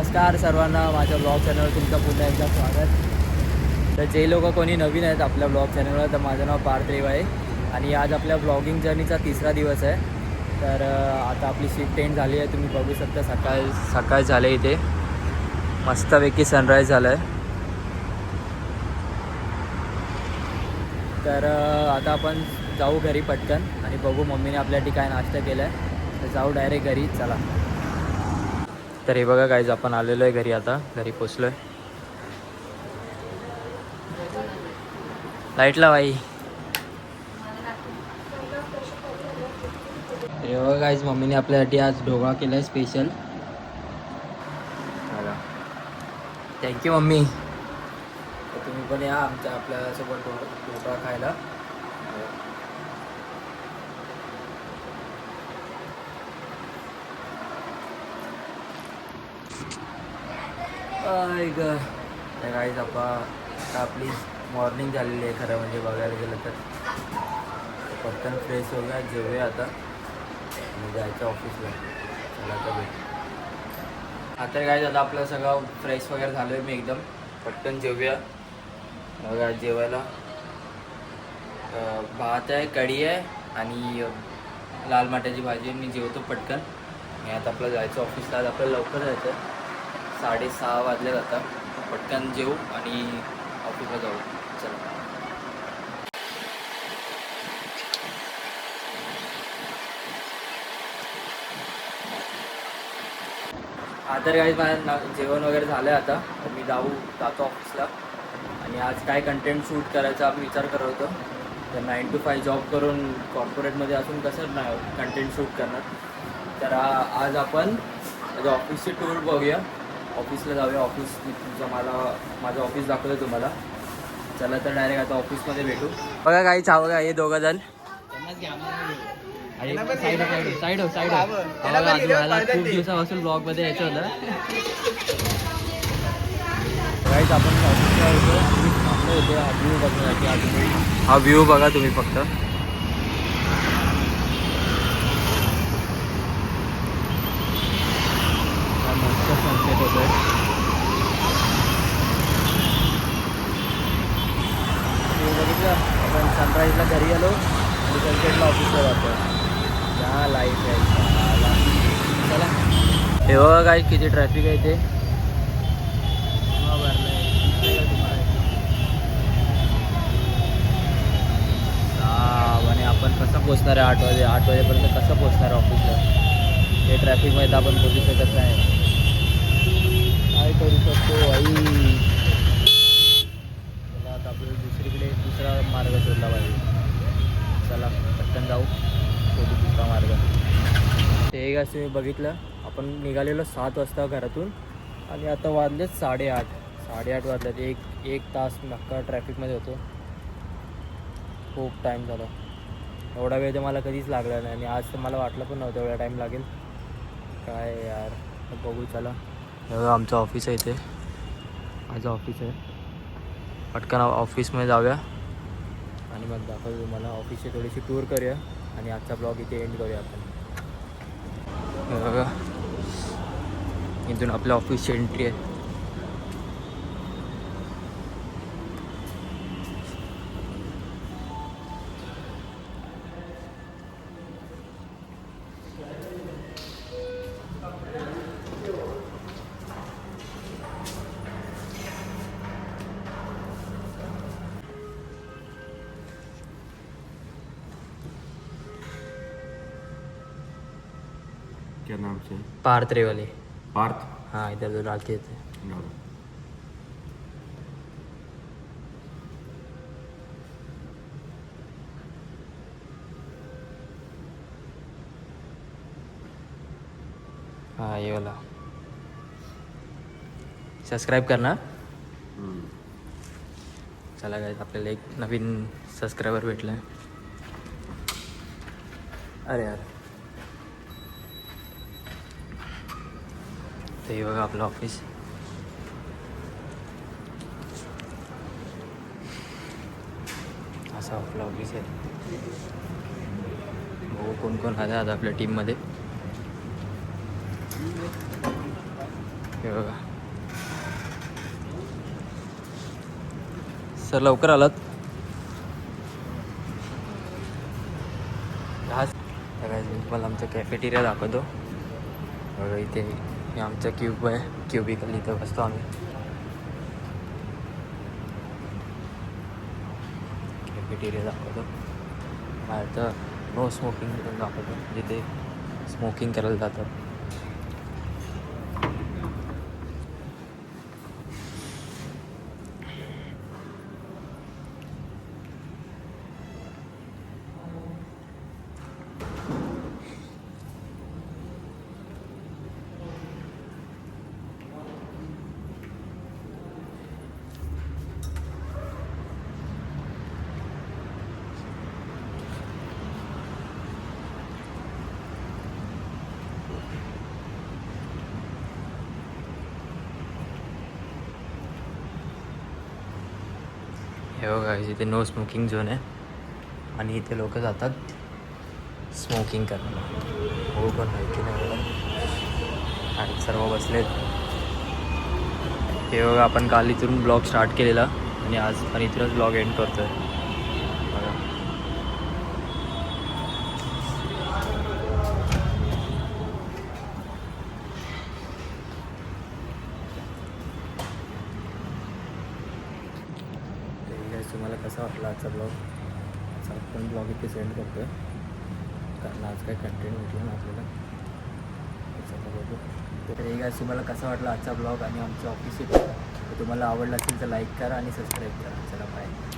नमस्कार सर्वांना, माझ्या ब्लॉग चॅनलवर तुमचं पुन्हा एकदा स्वागत. तर जे लोक कोणी नवीन आहेत आपल्या ब्लॉग चॅनलवर, तर माझं नाव पार्थ रेवा आहे आणि आज आपल्या ब्लॉगिंग जर्नीचा तिसरा दिवस आहे. तर आता आपली शिफ्ट एंड झाली आहे. तुम्ही बघू शकता सकाळ झाले, इथे मस्तपैकी सनराईज झालं आहे. तर आता आपण जाऊ घरी पटकन आणि बघू मम्मीने आपल्यासाठी काय नाश्ता केला आहे. तर जाऊ डायरेक्ट घरी, चला. तर हे बघा गाईज, आपण आलेलो आहे घरी. आता घरी पोचलो आहे. लाईटला बाई. हे बघा गाईज, मम्मीने आपल्यासाठी आज ढोकळा केला आहे स्पेशल. Thank you mummy. तर तुम्ही पण या आपल्यासोबत ढोकळा खायला. तर गाईज आता आपली मॉर्निंग झालेली आहे खरं म्हणजे बघायला गेलं तर. पटकन फ्रेश होऊया, जेवूया आता आणि जायचं ऑफिसला. चला तर भेट. आता काय झालं, आपलं सगळं फ्रेश वगैरे झालं आहे मी एकदम. पटकन जेवूया. बघा जेवायला भात आहे, कढी आहे आणि लाल माट्याची भाजी. मी जेवतो पटकन आणि आता आपलं जायचं ऑफिसला. आज आपल्याला लवकर जायचं आहे, 6:30 वाजले जातात. पटकन जेवू आणि ऑफिसला जाऊ. चला. तर काही माझं जेवण वगैरे झालं आहे. आता मी जातो ऑफिसला आणि आज काय कंटेंट शूट करायचा आम्ही विचार करत होतो. तर 9 to 5 जॉब करून कॉर्पोरेटमध्ये असून कसं नाही कंटेंट शूट करणार. तर आज आपण माझ्या ऑफिसची टूर बघूया. ऑफिसला जाऊया. ऑफिस माझं ऑफिस दाखवलं तुम्हाला. चला तर डायरेक्ट आता ऑफिसमध्ये भेटू. बघा काही चावं का हे दोघं जण. साईड खूप दिवसापासून ब्लॉगमध्ये यायचं होतं. गाईज आपण ऑफिसला होतो. हा व्ह्यू बघा तुम्ही फक्त. मस्त सनसेट होत आहे. बघितलं आपण सनराईजला घरी आलो आणि सनसेटला ऑफिसला जातो. हा लाईट आहे. चला. हे बघा काय किती ट्रॅफिक आहे इथे. आणि आपण कसं पोचणार आहे 8 वाजेपर्यंत कसं पोचणार आहे ऑफिसला. हे ट्रॅफिकमध्ये तर आपण पोचू शकत नाही. काय करू शकतो आई. चला आता आपल्याला दुसरा मार्ग शोधला पाहिजे. चला पटकन जाऊ, शोधू दुसरा मार्ग. ते एक असं मी बघितलं, आपण निघालेलो 7 वाजता घरातून आणि आता वाजलेत 8:30 वाजलेत. एक तास नक्का ट्रॅफिकमध्ये होतो. खूप टाईम झाला. एवढा वेळ तर मला कधीच लागला नाही आणि आज तर मला वाटलं पण नव्हतं एवढा टाईम लागेल. काय यार, बघू. चला. एवढं आमचं ऑफिस आहे इथे. माझं ऑफिस आहे. पटकन ऑफिसमध्ये जाऊया आणि मग दाखवतो तुम्हाला. ऑफिसची थोडीशी टूर करूया आणि आजचा ब्लॉग इथे एंड करूया आपण. बघा इथून आपल्या ऑफिसची एंट्री आहे. क्या नाम से? पार्थ रेवाले. पार्थ. हाँ, इधर तो डाल के थे. हाँ ये वाला. सबस्क्राईब करना. चला काय, आपल्याला एक नवीन सबस्क्रायबर भेटला आहे. अरे यार. तर हे बघा आपलं ऑफिस. असं आपलं ऑफिस आहे. हो, कोण कोण आलं आता आपल्या टीममध्ये. हे बघा सर लवकर आलात. हाच मी तुम्हाला आमचं कॅफेटेरिया दाखवतो. बघा इथे हे आमचं क्यूब आहे, क्युबिकल इथं बसतो आम्ही. कॅफेटेरिया दाखवतो. बाहेर नो स्मोकिंग पण दाखवतो, जिथे स्मोकिंग करायला जातात. हे बघा इथे नो स्मोकिंग झोन आहे आणि इथे लोक जातात स्मोकिंग करायला. हो पण माहिती नाही मला आणि सर्व बसलेत. हे बघा आपण काल इथून ब्लॉग स्टार्ट केलेला आणि आज पण इथूनच ब्लॉग एंड करतो आहे. बघा तुम्हाला कसा वाटला आजचा ब्लॉग. आजचा आपण ब्लॉग इथे सेंड करतो आहे कारण आज काही कंटेंट भेटला ना आपल्याला. तर हे गाईस तुम्हाला कसा वाटला आजचा ब्लॉग आणि आमचं ऑफिस. तुम्हाला आवडला असेल तर लाईक करा आणि सबस्क्राईब करा. चला बाय.